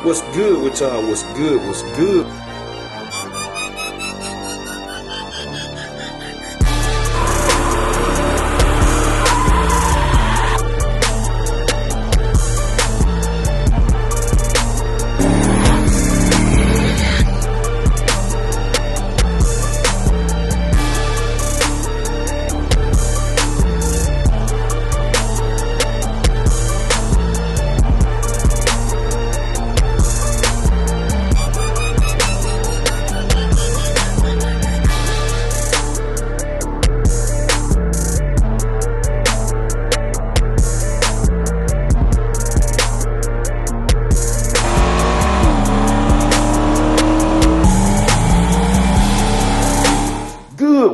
What's good with y'all? What's good? What's good?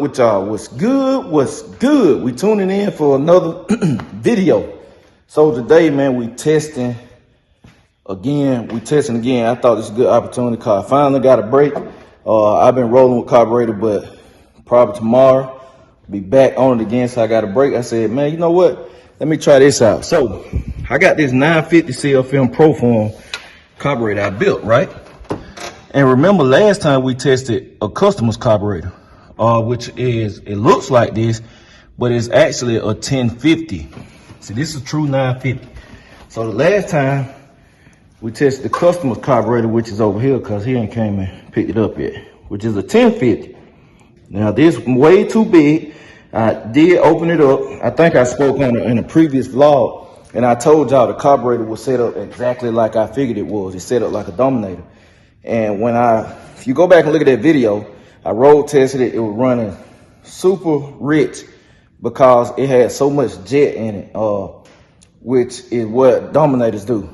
With y'all, what's good? What's good? We tuning in for another video. So today, man, we testing again. I thought this was a good opportunity because I finally got a break. I've been rolling with Carburetor, but probably tomorrow be back on it again. So I got a break. I said, man, you know what? Let me try this out. So I got this 950 CL Film Pro Form carburetor I built, right? And remember last time we tested a customer's carburetor. Which is, it looks like this, but it's actually a 1050. See, this is a true 950. So the last time we tested the customer's carburetor, which is over here, because he ain't came and picked it up yet, which is a 1050. Now this way too big. I did open it up. I think I spoke on it in a previous vlog, and I told y'all the carburetor was set up exactly like I figured it was. It's set up like a Dominator. And if you go back and look at that video, I road tested it. It was running super rich because it had so much jet in it, which is what Dominators do.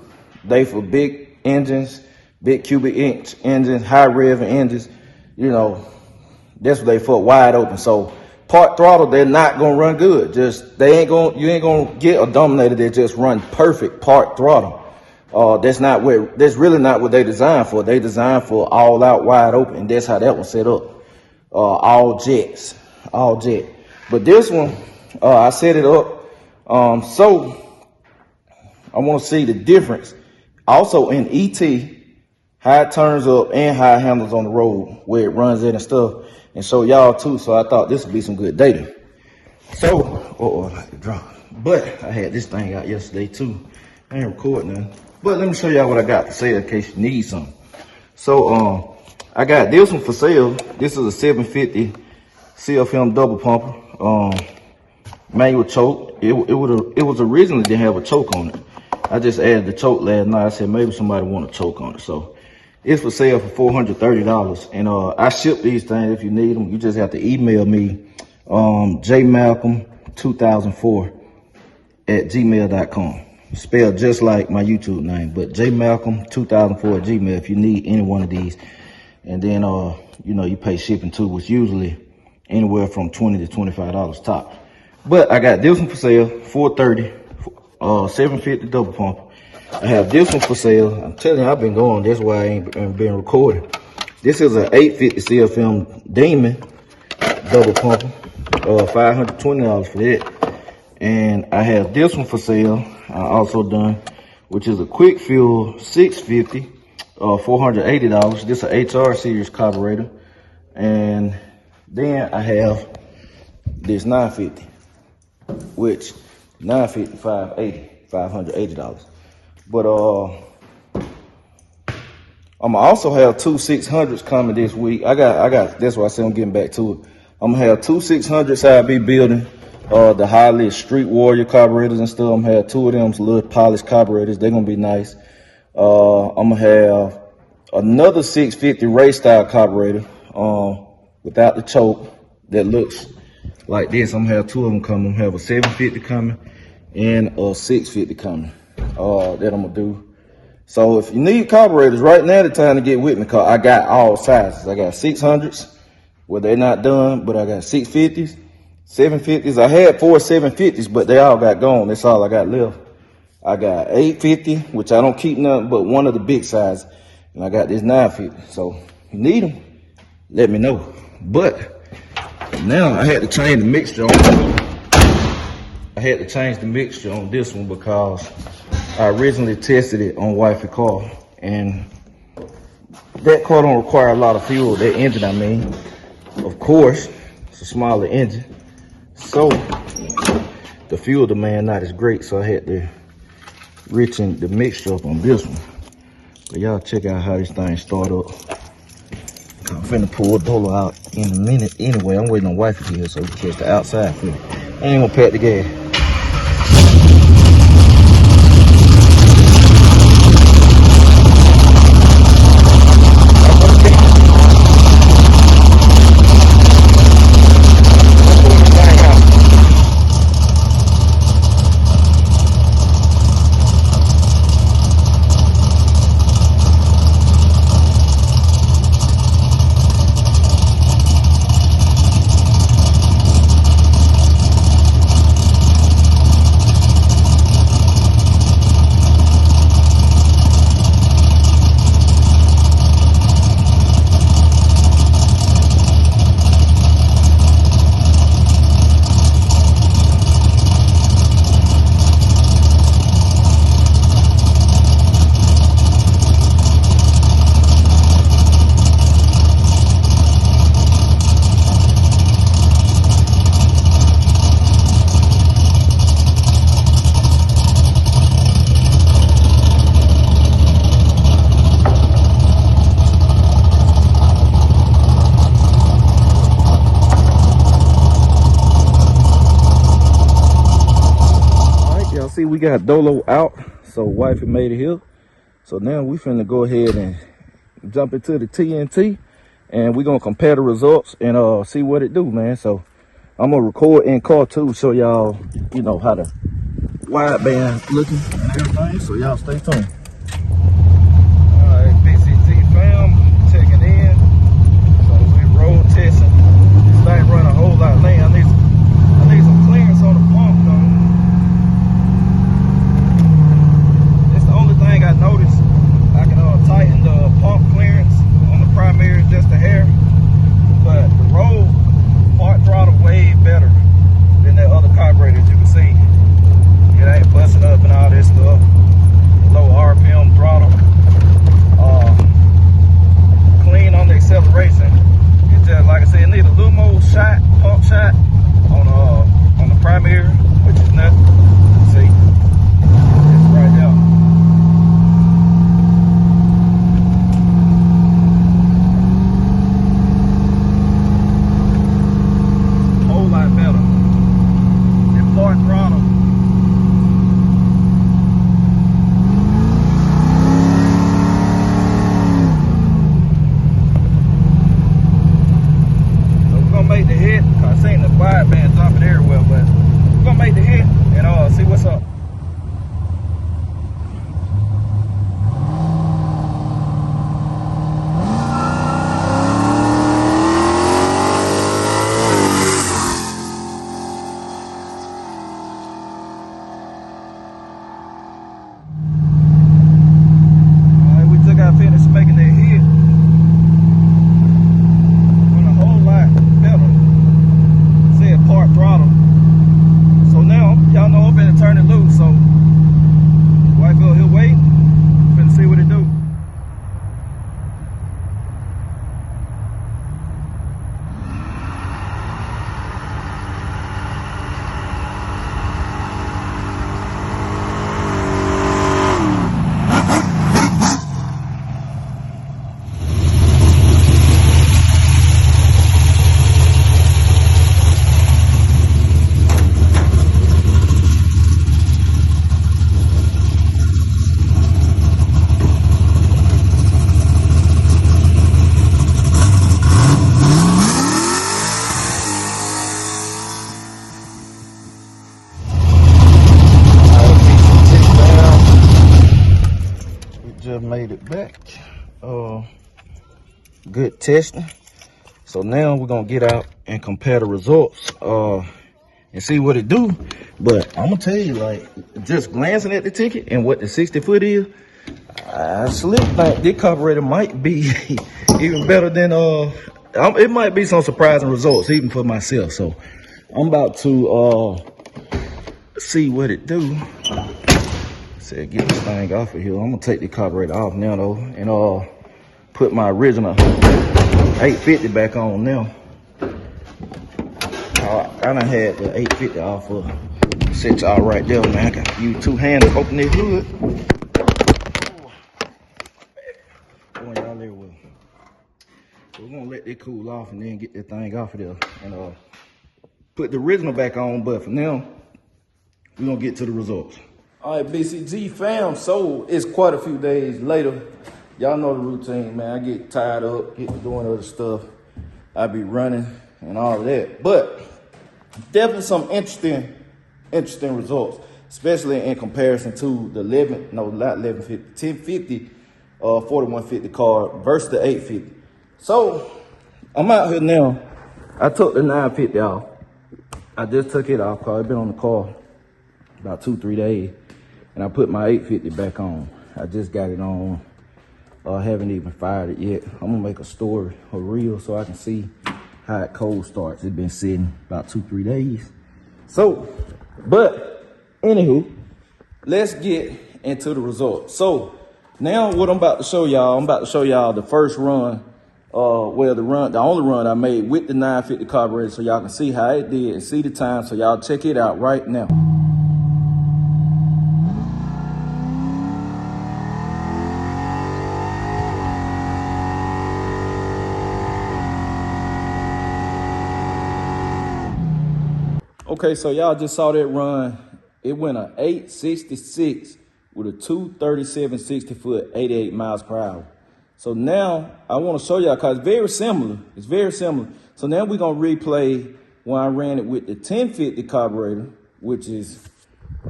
They for big engines, big cubic inch engines, high rev engines, you know, that's what they for, wide open. So part throttle, they're not gonna run good. You ain't gonna get a Dominator that just run perfect part throttle. That's really not what they designed for. They designed for all out wide open, and that's how that was set up. All jet. But this one, I set it up. So I want to see the difference. Also in ET, how it turns up and how it handles on the road, where it runs in and stuff, and show y'all too. So I thought this would be some good data. So, I like to drop. But I had this thing out yesterday too. I ain't recording nothing. But let me show y'all what I got for sale in case you need something. So, I got this one for sale. This is a 750 CL Film double pumper, manual choke. It was originally didn't have a choke on it. I just added the choke last night. I said maybe somebody want a choke on it, so it's for sale for $430. And I ship these things if you need them. You just have to email me jmalcolm2004@gmail.com. Spelled just like my YouTube name, but jmalcolm2004@gmail if you need any one of these. And then, you know, you pay shipping too, which usually anywhere from $20 to $25 top. But I got this one for sale, $430, 750 double pump. I have this one for sale. I'm telling you, I've been going. That's why I ain't been recording. This is an 850 CL Film Demon double pumper, $520 for that. And I have this one for sale. I also done, which is a Quick Fuel 650. $480. This is a HR series carburetor. And then I have this 950, which 950, $580. But I'm also have two 600s coming this week. I got. That's why I said I'm getting back to it. I'm gonna have two 600s I be building. The highly Street Warrior carburetors and stuff. I'm gonna have two of them little polished carburetors. They're gonna be nice. I'm gonna have another 650 race style carburetor without the choke that looks like this. I'm gonna have two of them coming. I'm gonna have a 750 coming and a 650 coming that I'm gonna do. So if you need carburetors right now, the time to get with me, because I got all sizes. I got 600s where they're not done, but I got 650s, 750s. I had 4 750s, but they all got gone. That's all I got left. I got 850, which I don't keep nothing but one of the big sizes. And I got this 950. So if you need them, let me know. But now I had to change the mixture on this one because I originally tested it on wifey car and that car don't require a lot of fuel. That engine, I mean, of course, it's a smaller engine, so the fuel demand not as great. So I had to richen the mixture up on this one. But y'all check out how this thing start up. I'm finna pull Dolo out in a minute anyway. I'm waiting on wifey here so we can catch the outside for me. I ain't gonna pack the gas. See, we got Dolo out, so wifey made it here. So now we finna go ahead and jump into the TNT, and we're gonna compare the results and see what it do, man. So I'm gonna record in car too, show y'all, you know, how the wideband looking and everything. So y'all stay tuned. All right, BCG fam, checking in. So we road testing. This thing run a whole lot lean. I need some clearance on the pump though. Thing I noticed, I can tighten the pump clearance on the primary just a hair, but the road part throttle way better than that other carburetor you can see. It ain't busting up and all this stuff. Low RPM throttle, clean on the acceleration. It's just like I said, it need a little more shot, pump shot on the primary, which is nothing. See, it's right there. Throttle. So we're gonna make the hit. I seen the wideband dropping everywhere, but we're gonna make the hit and see what's up. Finished making that hit. Went a whole lot better. Said part throttle. So now y'all know I'm finna turn it loose. So wife go here wait. Finna see what it do. Just made it back. Good testing. So now we're gonna get out and compare the results and see what it do. But I'm gonna tell you, like, just glancing at the ticket and what the 60 foot is, I slick think this carburetor might be even better than it might be some surprising results even for myself. So I'm about to see what it do. Said get this thing off of here. I'm gonna take the carburetor off now though, and put my original 850 back on now. I done had the 850 off of. Set y'all right there, man. I got use two hands to open this hood. Going y'all there with. So we're gonna let it cool off and then get that thing off of there and put the original back on. But for now, we're gonna get to the results. All right, BCG fam. So it's quite a few days later. Y'all know the routine, man. I get tired up, get to doing other stuff. I be running and all of that. But definitely some interesting results, especially in comparison to the 1050, 4150 car versus the 850. So I'm out here now. I took the 950 off. I just took it off because I've been on the car about 2-3 days. And I put my 850 back on. I just got it on. I haven't even fired it yet. I'm gonna make a story, a reel, so I can see how it cold starts. It's been sitting about 2-3 days. So, but anywho, let's get into the results. So now what I'm about to show y'all, the first run, the only run I made with the 950 carburetor, so y'all can see how it did and see the time. So y'all check it out right now. Okay, so y'all just saw that run. It went a 866 with a 237/60 foot, 88 miles per hour. So now I want to show y'all because it's very similar. It's very similar. So now we're gonna replay when I ran it with the 1050 carburetor, which is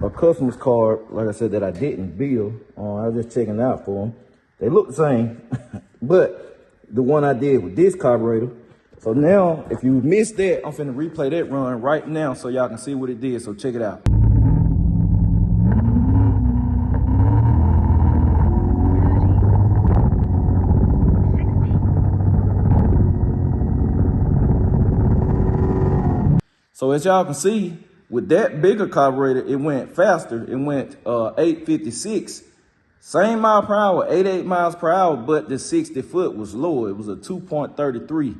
a customer's car, like I said, that I didn't build. I was just checking it out for them. They look the same, but the one I did with this carburetor. So now, if you missed that, I'm finna replay that run right now so y'all can see what it did. So check it out. So as y'all can see, with that bigger carburetor, it went faster. It went 856. Same mile per hour, 88 miles per hour, but the 60 foot was lower. It was a 2.33.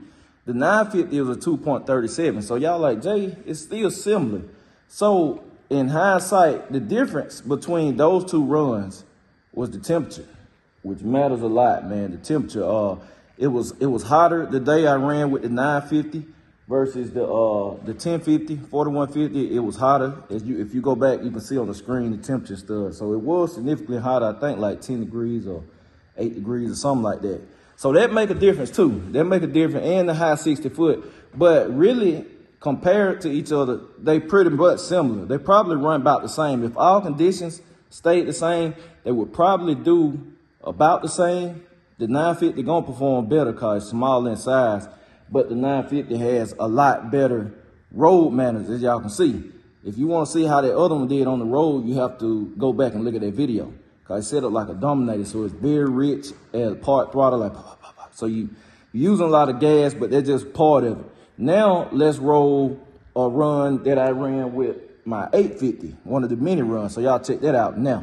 The 950 was a 2.37. So y'all like, Jay, it's still similar. So in hindsight, the difference between those two runs was the temperature, which matters a lot, man. The temperature, it was hotter the day I ran with the 950 versus the 1050, 4150. It was hotter. If you go back, you can see on the screen the temperature stuff. So it was significantly hotter, I think like 10 degrees or 8 degrees or something like that. So that make a difference too. That make a difference, and the high 60 foot. But really, compared to each other, they pretty much similar. They probably run about the same. If all conditions stayed the same, they would probably do about the same. The 950 gonna perform better because it's smaller in size, but the 950 has a lot better road manners, as y'all can see. If you want to see how that other one did on the road, you have to go back and look at that video. Cause it's set up like a Dominator, so it's very rich at part throttle, like so you're using a lot of gas, but that's just part of it. Now let's roll a run that I ran with my 850, one of the mini runs. So y'all check that out now.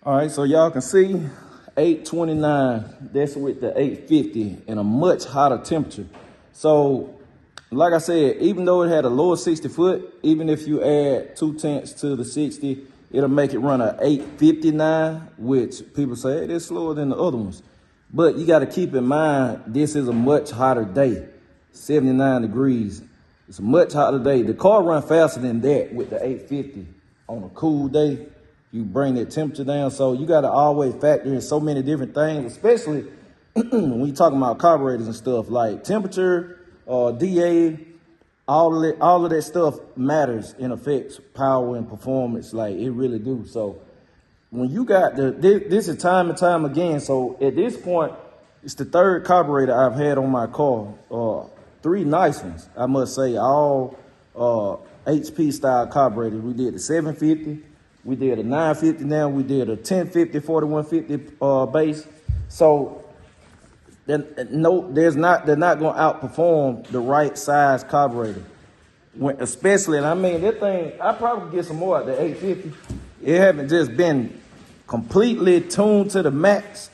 All right, so y'all can see 829, that's with the 850 and a much hotter temperature. So, like I said, even though it had a lower 60 foot, even if you add 0.2 to the 60, it'll make it run a 859, which people say it is slower than the other ones. But you got to keep in mind, this is a much hotter day, 79 degrees. It's a much hotter day. The car run faster than that with the 850 on a cool day. You bring that temperature down. So you got to always factor in so many different things, especially when you're talking about carburetors and stuff like temperature, DA, all of that stuff matters and affects power and performance. Like it really do. So when you got this is time and time again. So at this point, it's the third carburetor I've had on my car. 3 nice ones, I must say, all HP style carburetors. We did the 750. We did a 950 now. We did a 1050, 4150 base. So they're not going to outperform the right size carburetor. Especially, and I mean, that thing, I probably get some more at the 850. It haven't just been completely tuned to the max.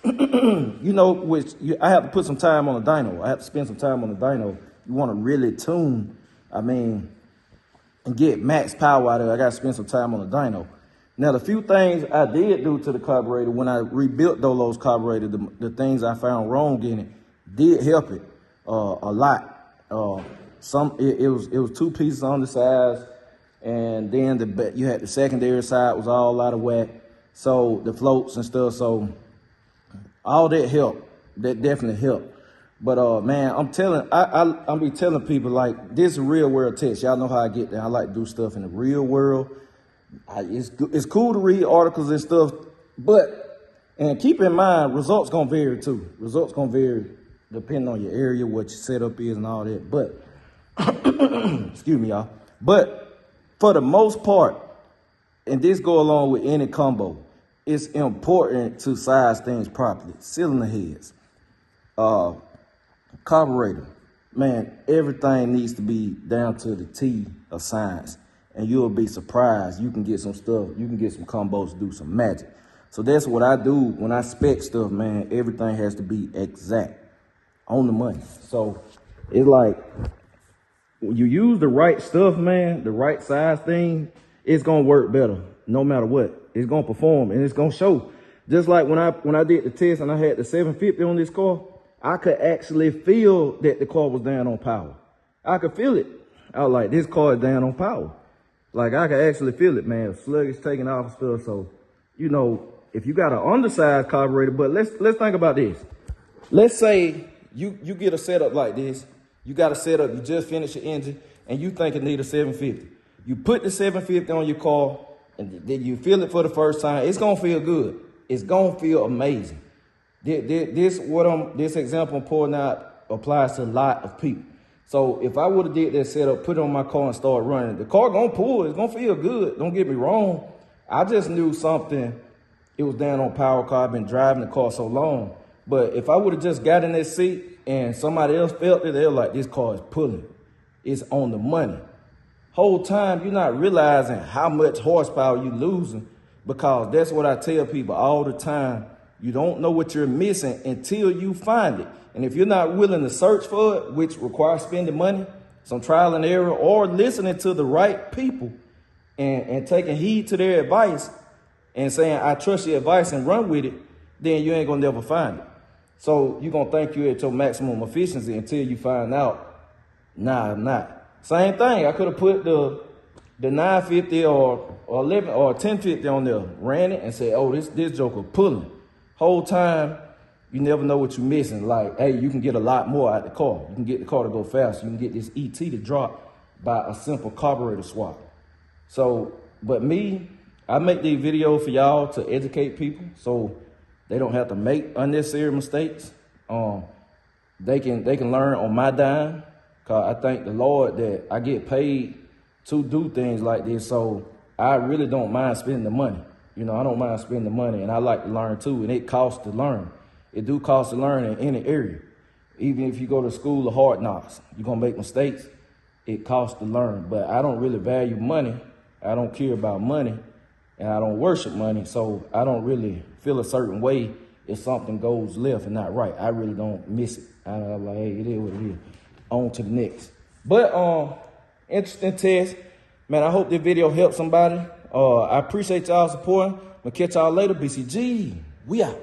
You know, I have to put some time on the dyno. I have to spend some time on the dyno. You want to really tune, I mean, and get max power out of it, I got to spend some time on the dyno. Now, the few things I did do to the carburetor when I rebuilt Dolo's carburetor, the things I found wrong in it did help it a lot. It was two pieces on the sides, and then you had the secondary side was all out of whack. So the floats and stuff, so all that helped. That definitely helped. But man, I'm be telling people, like, this is a real world test. Y'all know how I get there. I like to do stuff in the real world. It's cool to read articles and stuff, and keep in mind, results gonna vary too. Results gonna vary depending on your area, what your setup is and all that. But excuse me, y'all. But for the most part, and this go along with any combo, it's important to size things properly. Cylinder heads, carburetor, man, everything needs to be down to the T of science. And you'll be surprised. You can get some stuff, you can get some combos to do some magic. So that's what I do when I spec stuff, man. Everything has to be exact, on the money. So it's like, when you use the right stuff, man, the right size thing, it's gonna work better no matter what. It's gonna perform and it's gonna show. Just like when I did the test and I had the 750 on this car, I could actually feel that the car was down on power. I could feel it. I was like, this car is down on power. Like, I could actually feel it, man. Sluggish taking off and stuff. So, you know, if you got an undersized carburetor, but let's think about this. Let's say you get a setup like this. You got a setup, you just finished your engine, and you think it need a 750. You put the 750 on your car, and then you feel it for the first time. It's gonna feel good. It's gonna feel amazing. This example I'm pouring out applies to a lot of people. So if I would have did that setup, put it on my car and start running, the car gonna pull, it's gonna feel good, don't get me wrong. I just knew something, it was down on power car, I've been driving the car so long. But if I would have just got in that seat and somebody else felt it, they're like, this car is pulling, it's on the money. Whole time, you're not realizing how much horsepower you losing, because that's what I tell people all the time. You don't know what you're missing until you find it. And if you're not willing to search for it, which requires spending money, some trial and error, or listening to the right people and taking heed to their advice and saying, I trust your advice and run with it, then you ain't gonna never find it. So you're gonna think you're at your maximum efficiency until you find out, nah, I'm not. Same thing, I could have put the 950 or 11 or 1050 on there, ran it and said, oh, this joker pulling. Whole time, you never know what you're missing. Like, hey, you can get a lot more out of the car. You can get the car to go fast. You can get this ET to drop by a simple carburetor swap. So, but me, I make these videos for y'all to educate people so they don't have to make unnecessary mistakes. They can learn on my dime. Cause I thank the Lord that I get paid to do things like this. So I really don't mind spending the money. You know, I don't mind spending the money, and I like to learn too, and it costs to learn. It do cost to learn in any area. Even if you go to school of hard knocks, you're gonna make mistakes, it costs to learn. But I don't really value money. I don't care about money, and I don't worship money, so I don't really feel a certain way if something goes left and not right. I really don't miss it. I'm like, hey, it is what it is. On to the next. But interesting test. Man, I hope this video helped somebody. I appreciate y'all supporting. I'm gonna catch y'all later. BCG, we out.